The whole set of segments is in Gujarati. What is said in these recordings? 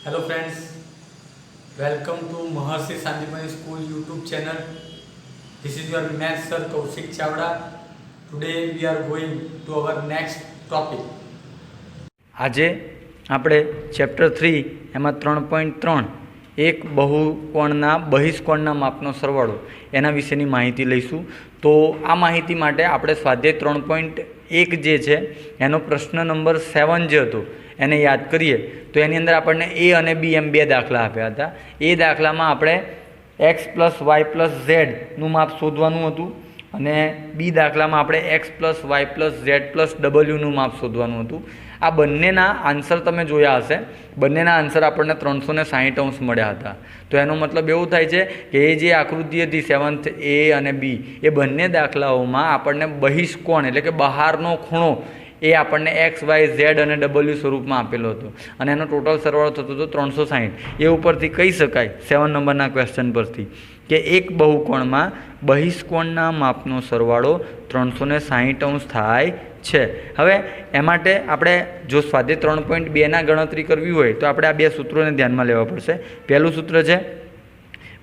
Hello friends, welcome to Maharshi Sandipani School YouTube channel. This is your math sir Kaushik Chavda. Today we are going to our next topic. આજે આપણે ચેપ્ટર 3 એમાં 3.3 એક બહુકોણના બહિષ્કોણના માપનો સરવાળો એના વિશેની માહિતી લઈશું. તો આ માહિતી માટે આપણે સ્વાધ્યાય 3.1 જે છે એનો પ્રશ્ન નંબર 7 જે હતો એને યાદ કરીએ તો એની અંદર આપણને એ અને બી એમ બે દાખલા આપ્યા હતા. એ દાખલામાં આપણે એક્સ પ્લસ વાય પ્લસ ઝેડનું માપ શોધવાનું હતું અને બી દાખલામાં આપણે x plus y plus z plus ડબલ્યુનું માપ શોધવાનું હતું. આ બંનેના આન્સર તમે જોયા હશે. બંનેના આન્સર આપણને 360° મળ્યા હતા. તો એનો મતલબ એવું થાય છે કે એ જે આકૃતિ હતી 7th એ અને બી એ બંને દાખલાઓમાં આપણને બહિષ્કોણ એટલે કે બહારનો ખૂણો એ આપણને એક્સ વાય ઝેડ અને ડબલ્યુ સ્વરૂપમાં આપેલો હતો અને એનો ટોટલ સરવાળો થતો હતો 360. એ ઉપરથી કહી શકાય 7 નંબરના ક્વેશ્ચન પરથી કે એક બહુકોણમાં બહિષ્કોણના માપનો સરવાળો 360° થાય છે. હવે એ માટે આપણે જો સ્વાધ્યાય 3.2ના ગણતરી કરવી હોય તો આપણે આ બે સૂત્રોને ધ્યાનમાં લેવા પડશે. પહેલું સૂત્ર છે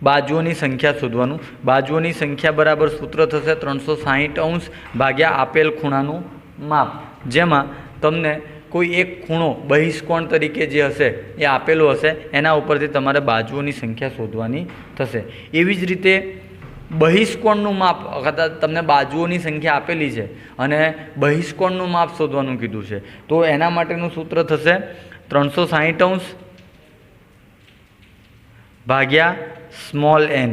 બાજુઓની સંખ્યા શોધવાનું. બાજુઓની સંખ્યા બરાબર સૂત્ર થશે 360° ભાગ્યા આપેલ ખૂણાનું માપ, જેમાં તમને કોઈ એક ખૂણો બહિષ્કોણ તરીકે જે હશે એ આપેલો હશે એના ઉપરથી તમારે બાજુઓની સંખ્યા શોધવાની થશે. એવી જ રીતે બહિષ્કોણનું માપ તમને બાજુઓની સંખ્યા આપેલી છે અને બહિષ્કોણનું માપ શોધવાનું કીધું છે તો એના માટેનું સૂત્ર થશે 360° ભાગ્યા સ્મોલ એન.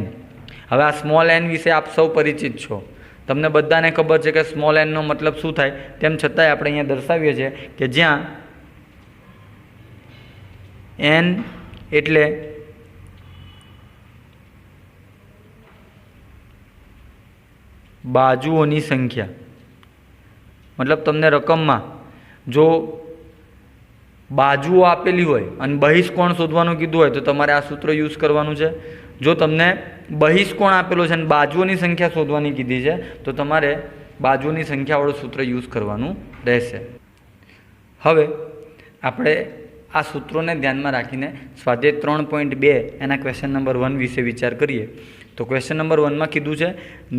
હવે આ સ્મોલ એન વિશે આપ સૌ પરિચિત છો. તમને બધાને ખબર છે કે સ્મોલ એનનો મતલબ શું થાય. તેમ છતાંય આપણે અહીંયા દર્શાવીએ છીએ કે જ્યાં એન એટલે બાજુઓની સંખ્યા, મતલબ તમને રકમમાં જો બાજુઓ આપેલી હોય અને બહિષ્કોણ શોધવાનું કીધું હોય તો તમારે આ સૂત્ર યુઝ કરવાનું છે. જો તમને બહિષ્કોણ આપેલો છે અને બાજુઓની સંખ્યા શોધવાની કીધી છે તો તમારે બાજુઓની સંખ્યાવાળું સૂત્ર યુઝ કરવાનું રહેશે. હવે આપણે આ સૂત્રોને ધ્યાનમાં રાખીને સ્વાધ્યાય 3.2 એના ક્વેશ્ચન નંબર 1 વિશે વિચાર કરીએ. તો ક્વેશ્ચન નંબર 1માં કીધું છે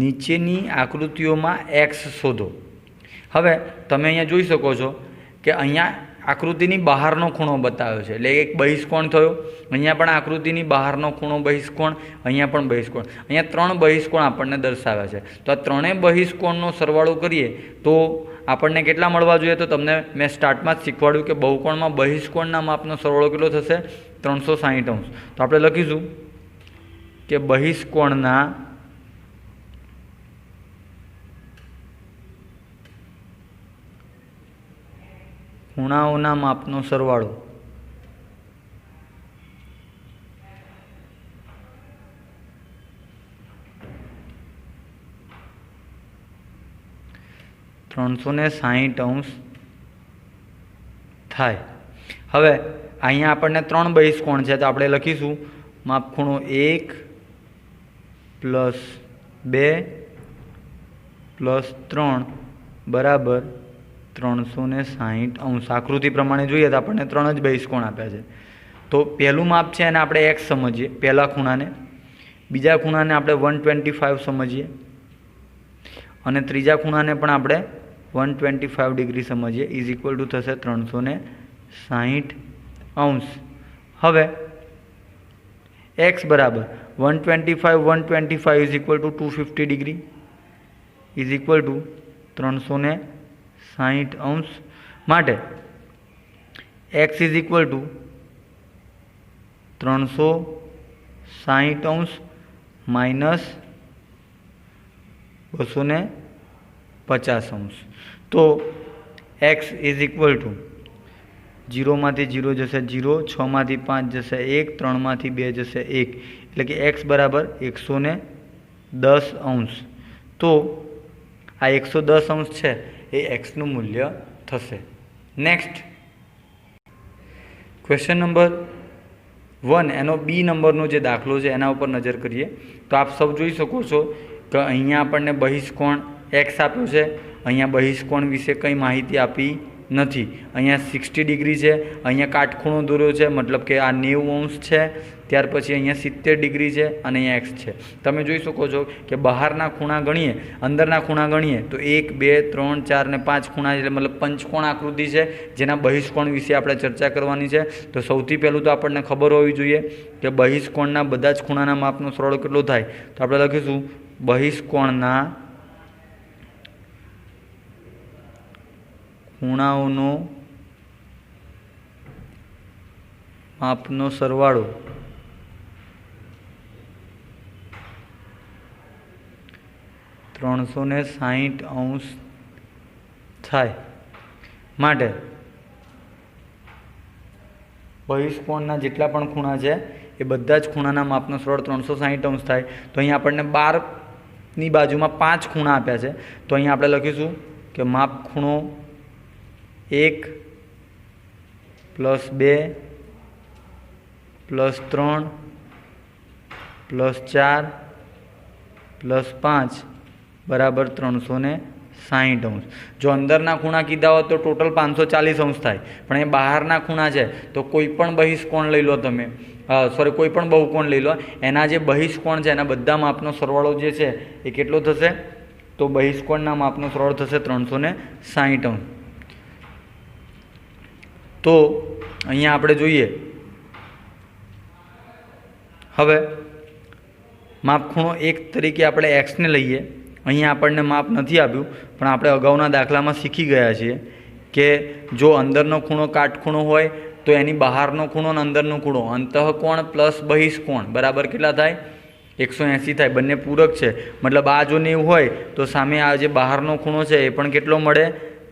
નીચેની આકૃતિઓમાં એક્સ શોધો. હવે તમે અહીંયા જોઈ શકો છો કે અહીંયા આકૃતિની બહારનો ખૂણો બતાવ્યો છે એટલે એક બહિષ્કોણ થયો. અહીંયા પણ આકૃતિની બહારનો ખૂણો બહિષ્કોણ, અહીંયા પણ બહિષ્કોણ. અહીંયા 3 બહિષ્કોણ આપણને દર્શાવ્યા છે. તો આ ત્રણેય બહિષ્કોણનો સરવાળો કરીએ તો આપણને કેટલા મળવા જોઈએ? તો તમને મેં સ્ટાર્ટમાં જ શીખવાડ્યું કે બહુકોણમાં બહિષ્કોણના માપનો સરવાળો કેટલો થશે? 360°. તો આપણે લખીશું કે બહિષ્કોણના ખૂણાઓના માપનો સરવાળો $360 થાય. હવે અહીંયા આપણને 3 બહિષ્કોણ છે તો આપણે લખીશું માપખૂણો 1 + 2 + 3 બરાબર 360°. આકૃતિ પ્રમાણે જોઈએ તો આપણને 3 જ બહિષ્કોણ આપ્યા છે. તો પહેલું માપ છે એને આપણે x સમજીએ, પહેલા ખૂણાને. બીજા ખૂણાને આપણે 125 સમજીએ અને ત્રીજા ખૂણાને પણ આપણે 125° સમજીએ. = થશે 360°. હવે x બરાબર 125 = 250° = 360° માટે x = 360° માઇનસ 250°. તો x = 0 માંથી 0 જશે 0, 6 માંથી 5 જશે 1, 3 માંથી 2 જશે 1, એટલે કે x બરાબર 110°. તો આ 110° છે એ એક્સનું મૂલ્ય થશે. નેક્સ્ટ ક્વેશ્ચન નંબર 1 એનો બી નંબરનો જે દાખલો છે એના ઉપર નજર કરીએ તો આપ સૌ જોઈ શકો છો કે અહીંયા આપણને બહિષ્કોણ એક્સ આપ્યો છે. અહીંયા બહિષ્કોણ વિશે કંઈ માહિતી આપી નથી. અહીંયા 60 ડિગ્રી છે, અહીંયા કાટખૂણો દોર્યો છે, મતલબ કે આ 90 અંશ છે. ત્યાર પછી અહીંયા 70 ડિગ્રી છે અને અહીંયા એક્સ છે. તમે જોઈ શકો છો કે બહારના ખૂણા ગણીએ, અંદરના ખૂણા ગણીએ તો 1 2 3 4 ને 5 ખૂણા એટલે મતલબ પંચકોણ આકૃતિ છે, જેના બહિષ્કોણ વિશે આપણે ચર્ચા કરવાની છે. તો સૌથી પહેલું તો આપણને ખબર હોવી જોઈએ કે બહિષ્કોણના બધા જ ખૂણાના માપનો સરવાળો કેટલો થાય. તો આપણે લખીશું બહિષ્કોણના ખૂણાઓનો માપનો સરવાળો $360 થાય. માટે બહિષ્કોણના જેટલા પણ ખૂણા છે એ બધા જ ખૂણાના માપનો સરવાળો 360 થાય. તો અહીંયા આપણને 12ની બાજુમાં 5 ખૂણા આપ્યા છે. તો અહીંયા આપણે લખીશું કે માપ ખૂણો 1 +2 +3 +4 +5 બરાબર 360 જો અંદરના ખૂણા કીધા હોય તો ટોટલ 540 થાય. પણ એ બહારના ખૂણા છે તો કોઈ પણ બહિષ્કોણ લઈ લો તમે, કોઈ પણ બહુકોણ લઈ લો, એના જે બહિષ્કોણ છે એના બધા માપનો સરવાળો જે છે એ કેટલો થશે? તો બહિષ્કોણના માપનો સરવાળો થશે 360. તો અહીંયા આપણે જોઈએ, હવે માપખૂણો 1 તરીકે આપણે એક્સને લઈએ. અહીંયા આપણને માપ નથી આપ્યું, પણ આપણે અગાઉના દાખલામાં શીખી ગયા છીએ કે જો અંદરનો ખૂણો કાટખૂણો હોય તો એની બહારનો ખૂણો અને અંદરનો ખૂણો અંતઃકોણ પ્લસ બહિષ્કોણ બરાબર કેટલા થાય? 180 થાય. બંને પૂરક છે, મતલબ આ જો 90 હોય તો સામે આ જે બહારનો ખૂણો છે એ પણ કેટલો મળે?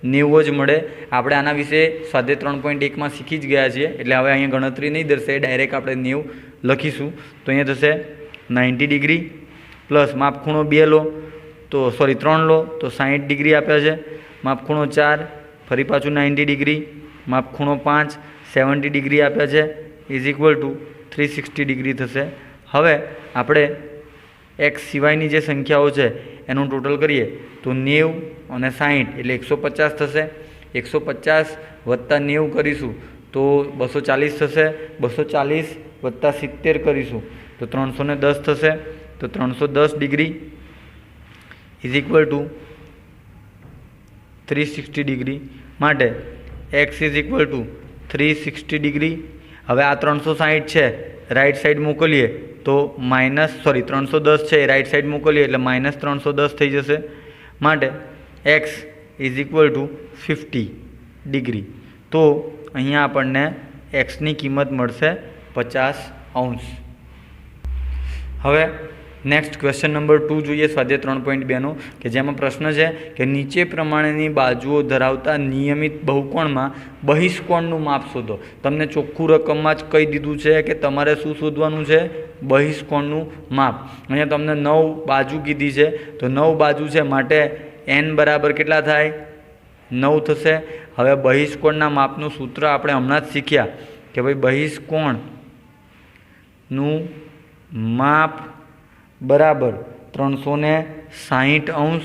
90 જ મળે. આપણે આના વિશે સ્વાધ્યાય 3.1માં શીખી જ ગયા છીએ, એટલે હવે અહીંયા ગણતરી નહીં દર્શાવે, ડાયરેક્ટ આપણે 90 લખીશું. તો અહીંયા થશે 90 ડિગ્રી પ્લસ માપખૂણો 2 લો તો 3 લો તો 60 ડિગ્રી આપ્યા છે. માપખૂણો 4 ફરી પાછું 90 ડિગ્રી, માપખૂણો 5 70 ડિગ્રી આપ્યા છે, ઇઝ ઇક્વલ ટુ 360 ડિગ્રી થશે. હવે આપણે એક્સ સિવાયની જે સંખ્યાઓ છે એનું ટોટલ કરીએ તો 90 અને 60 એટલે 150 થશે. 150 વત્તા 90 કરીશું તો 240 થશે. 240 વત્તા 70 કરીશું તો 310 થશે. તો 310 degree is equal to 360 degree. માટે x is equal to 360 degree. હવે આ 360 છે રાઈટ સાઈડ મોકલીએ તો -310 છે એ રાઈટ સાઈડ મોકલીએ એટલે -310 થઈ જશે. માટે x is equal two 50 degree. તો અહીંયા આપણને એક્સની કિંમત મળશે 50°. હવે નેક્સ્ટ ક્વેશ્ચન નંબર 2 જોઈએ સ્વાધ્યાય 3.2નો, કે જેમાં પ્રશ્ન છે કે નીચે પ્રમાણેની બાજુઓ ધરાવતા નિયમિત બહુકોણમાં બહિષ્કોણનું માપ શોધો. તમને ચોખ્ખું રકમમાં જ કહી દીધું છે કે તમારે શું શોધવાનું છે? બહિષ્કોણનું માપ. અહીંયા તમને 9 બાજુ કીધી છે, તો 9 બાજુ છે માટે n બરાબર કેટલા થાય? 9 થશે. હવે બહિષ્કોણના માપનું સૂત્ર આપણે હમણાં જ શીખ્યા કે ભાઈ બહિષ્કોણનું માપ બરાબર 360°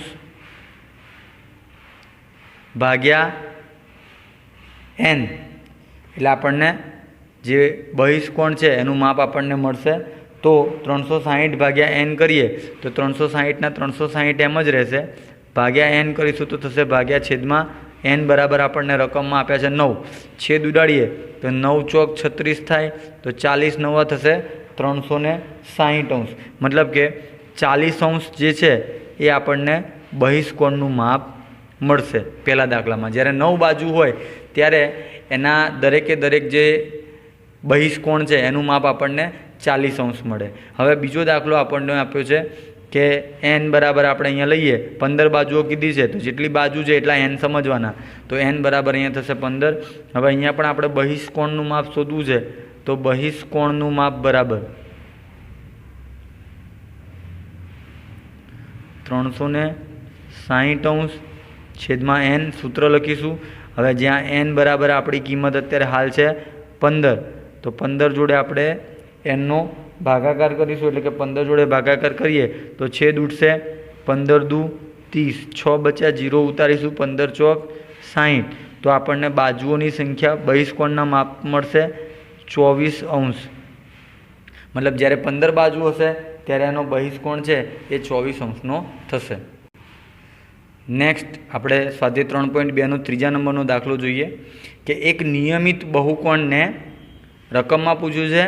ભાગ્યા n. એટલે આપણને જે બહિષ્કોણ છે એનું માપ આપણને મળશે. તો 360 ભાગ્યા n કરીએ તો 360ના 360 એમ જ રહેશે. ભાગ્યા n કરીશું તો થશે ભાગ્યા છેદમાં n બરાબર આપણને રકમમાં આપ્યા છે 9. છેદ ઉડાડીએ તો 9 ચોક 36 થાય તો 40 9 થશે 360°. મતલબ કે 40° જે છે એ આપણને બહિષ્કોણનું માપ મળશે પહેલા દાખલામાં. જ્યારે 9 બાજુ હોય ત્યારે એના દરેકે દરેક જે બહિષ્કોણ છે એનું માપ આપણને 40° મળે. હવે બીજો દાખલો આપણને આપ્યો છે કે n બરાબર આપણે અહીંયા લઈએ 15 બાજુઓ કીધી છે, તો જેટલી બાજુ છે એટલા n સમજવાના. તો n બરાબર અહીંયા થશે 15. હવે અહીંયા પણ આપણે બહિષ્કોણનું માપ શોધવું છે, તો બહિષ્કોણનું માપ બરાબર 360° છેદમાં n. સૂત્ર લખીશું. હવે જ્યાં n બરાબર આપણી કિંમત અત્યારે હાલ છે 15, તો 15 જોડે આપણે nનો ભાગાકાર કરીશું, એટલે કે 15 જોડે ભાગાકાર કરીએ તો છેદ ઉઠશે. 15 દુ 30, 6 બચ્યા 0 ઉતારીશું, 15 ચોક 60. તો આપણને બાજુઓની સંખ્યા બહિષ્કોણના માપ મળશે 24°. મતલબ જ્યારે 15 બાજુ હશે ત્યારે એનો બહિષ્કોણ છે એ 24°નો થશે. નેક્સ્ટ આપણે સ્વાધ્યાય 3.2નો ત્રીજા નંબરનો દાખલો જોઈએ કે એક નિયમિત બહુકોણને રકમમાં પૂછ્યું છે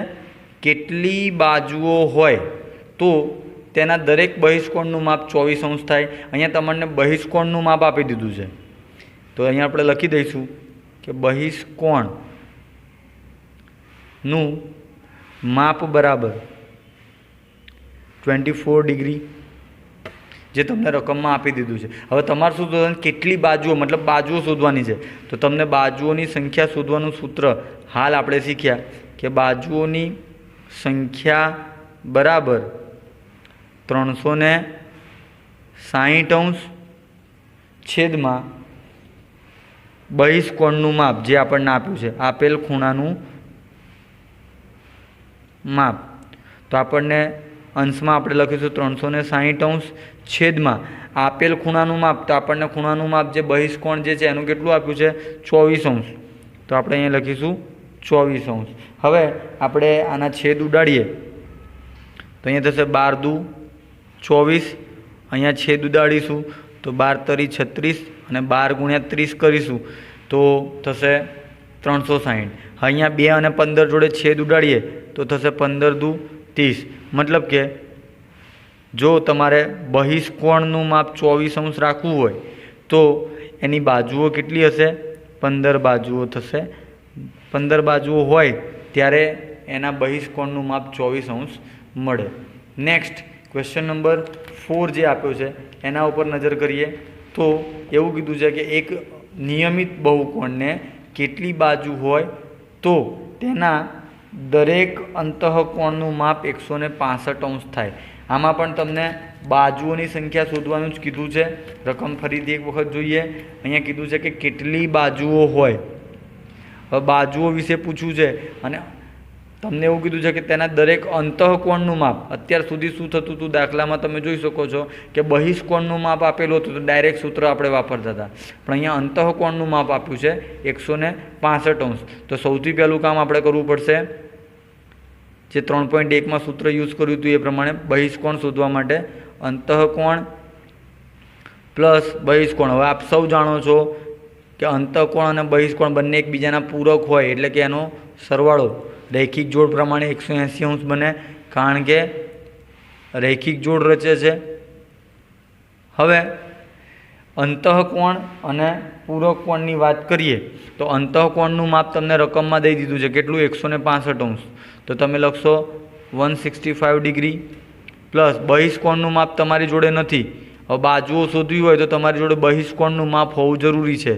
કેટલી બાજુઓ હોય તો તેના દરેક બહિષ્કોણનું માપ 24° થાય. અહીંયા તમને બહિષ્કોણનું માપ આપી દીધું છે તો અહીંયા આપણે લખી દઈશું કે બહિષ્કોણનું માપ બરાબર 24°, જે તમને રકમમાં આપી દીધું છે. હવે તમારે શું શોધવાનું, કેટલી બાજુઓ મતલબ બાજુઓ શોધવાની છે. તો તમને બાજુઓની સંખ્યા શોધવાનું સૂત્ર હાલ આપણે શીખ્યા કે બાજુઓની સંખ્યા બરાબર 360° છેદમાં બહિષ્કોણનું માપ જે આપણને આપ્યું છે, આપેલ ખૂણાનું માપ. તો આપણને અંશમાં આપણે લખીશું 360° છેદમાં આપેલ ખૂણાનું માપ. તો આપણને ખૂણાનું માપ જે બહિષ્કોણ જે છે એનું કેટલું આપ્યું છે 24°. તો આપણે અહીંયા લખીશું 24°. હવે આપણે આના છેદ ઉડાડીએ તો અહીંયા થશે 12 × 2 = 24. અહીંયા છેદ ઉડાડીશું તો 12 × 36 અને 12 × 30 કરીશું તો થશે 360. અહીંયા 2 અને 15 જોડે છેદ ઉડાડીએ તો થશે 15 × 2 = 30. મતલબ કે જો તમારે બહિષ્કોણનું માપ 24° રાખવું હોય તો એની બાજુઓ કેટલી હશે, 15 બાજુઓ થશે. 15 બાજુઓ હોય ત્યારે એના બહિષ્કોણનું માપ 24° મળે. નેક્સ્ટ ક્વેશ્ચન નંબર 4 જે આપ્યો છે એના ઉપર નજર કરીએ તો એવું કીધું છે કે એક નિયમિત બહુકોણને કેટલી બાજુ હોય તો તેના દરેક અંતઃકોણનું માપ 165° થાય. આમાં પણ તમને બાજુઓની સંખ્યા શોધવાનું જ કીધું છે. રકમ ફરીથી એક વખત જોઈએ. અહીંયા કીધું છે કે કેટલી બાજુઓ હોય. હવે બાજુઓ વિશે પૂછ્યું છે અને તમને એવું કીધું છે કે તેના દરેક અંતઃકોણનું માપ. અત્યાર સુધી શું થતું હતું દાખલામાં તમે જોઈ શકો છો કે બહિષ્કોણનું માપ આપેલું હતું તો ડાયરેક્ટ સૂત્ર આપણે વાપરતા હતા, પણ અહીંયા અંતઃકોણનું માપ આપ્યું છે 165°. તો સૌથી પહેલું કામ આપણે કરવું પડશે જે 3.1માં સૂત્ર યુઝ કર્યું હતું એ પ્રમાણે બહિષ્કોણ શોધવા માટે અંતઃકોણ પ્લસ બહિષ્કોણ. હવે આપ સૌ જાણો છો કે અંતઃકોણ અને બહિષ્કોણ બંને એકબીજાના પૂરક હોય એટલે કે એનો સરવાળો રૈખિક જોડ પ્રમાણે 180° બને, કારણ કે રૈખિક જોડ રચે છે. હવે અંતઃકોણ અને પૂરક કોણની વાત કરીએ તો અંતઃકોણનું માપ તમને રકમમાં દઈ દીધું છે કેટલું 165°. તો તમે લખશો 165° પ્લસ બહિષ્કોણનું માપ તમારી જોડે નથી. હવે બાજુઓ શોધવી હોય તો તમારી જોડે બહિષ્કોણનું માપ હોવું જરૂરી છે.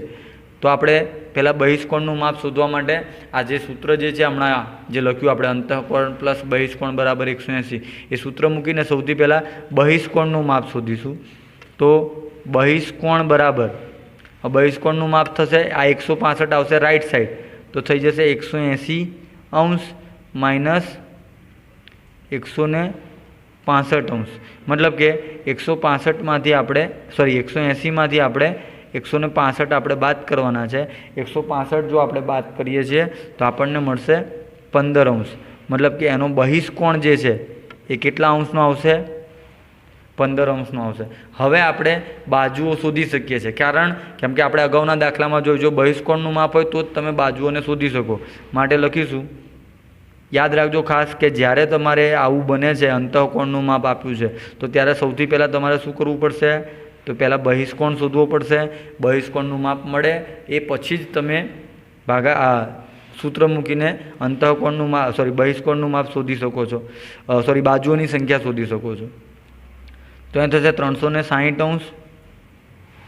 તો આપણે પહેલાં બહિષ્કોણનું માપ શોધવા માટે આ જે સૂત્ર જે છે હમણાં જે લખ્યું આપણે અંતઃકોણ પ્લસ બહિષ્કોણ બરાબર 180 એ સૂત્ર મૂકીને સૌથી પહેલાં બહિષ્કોણનું માપ શોધીશું. તો બહિષ્કોણ બરાબર બહિષ્કોણનું માપ થશે આ 165 આવશે રાઈટ સાઈડ તો થઈ જશે 180° માઇનસ 165°. મતલબ કે 165માંથી આપણે 180માંથી આપણે 165 આપણે બાદ કરવાના છે. 165 જો આપણે બાદ કરીએ છીએ તો આપણને મળશે 15°. મતલબ કે એનો બહિષ્કોણ જે છે એ કેટલા અંશનો આવશે 15° આવશે. હવે આપણે બાજુઓ શોધી શકીએ છીએ, કારણ કેમ કે આપણે અગાઉના દાખલામાં જોયું જો બહિષ્કોણનું માપ હોય તો જ તમે બાજુઓને શોધી શકો. માટે લખીશું, યાદ રાખજો ખાસ કે જ્યારે તમારે આવું બને છે અંતઃકોણનું માપ આપ્યું છે તો ત્યારે સૌથી પહેલાં તમારે શું કરવું પડશે, તો પહેલાં બહિષ્કોણ શોધવો પડશે. બહિષ્કોણનું માપ મળે એ પછી જ તમે સૂત્ર મૂકીને અંતઃકોણનું માપ બહિષ્કોણનું માપ શોધી શકો છો, બાજુઓની સંખ્યા શોધી શકો છો. તો એ થશે 360°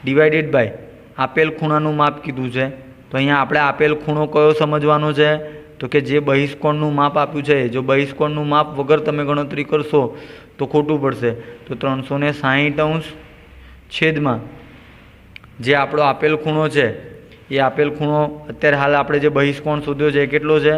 ડિવાઇડેડ બાય આપેલ ખૂણાનું માપ કીધું છે. તો અહીંયા આપણે આપેલ ખૂણો કયો સમજવાનો છે, તો કે જે બહિષ્કોણનું માપ આપ્યું છે, જો બહિષ્કોણનું માપ વગર તમે ગણતરી કરશો તો ખોટું પડશે. તો 360° છેદમાં જે આપણો આપેલ ખૂણો છે એ આપેલ ખૂણો અત્યારે હાલ આપણે જે બહિષ્કોણ શોધ્યો છે એ કેટલો છે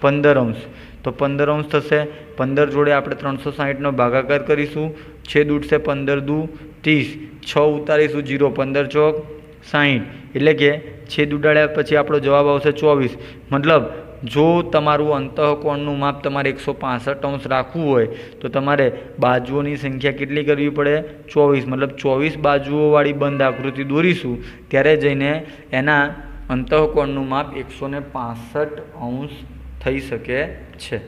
15°. તો 15° થશે. 15 જોડે આપણે 360નો ભાગાકાર કરીશું, છેદ ઉઠશે 15 × 2 = 30, 6 ઉતારીશું 0, 15 × 4 = 60 એટલે કે છેદ ઉડાડ્યા પછી આપણો જવાબ આવશે 24. મતલબ જો તમારું અંતઃકોણનું માપ તમારે 165 રાખવું હોય તો તમારે બાજુઓની સંખ્યા કેટલી કરવી પડે? 24. મતલબ 24 બાજુઓવાળી બંધ આકૃતિ દોરીશું ત્યારે જઈને એના અંતઃકોણનું માપ 165 થઈ શકે છે.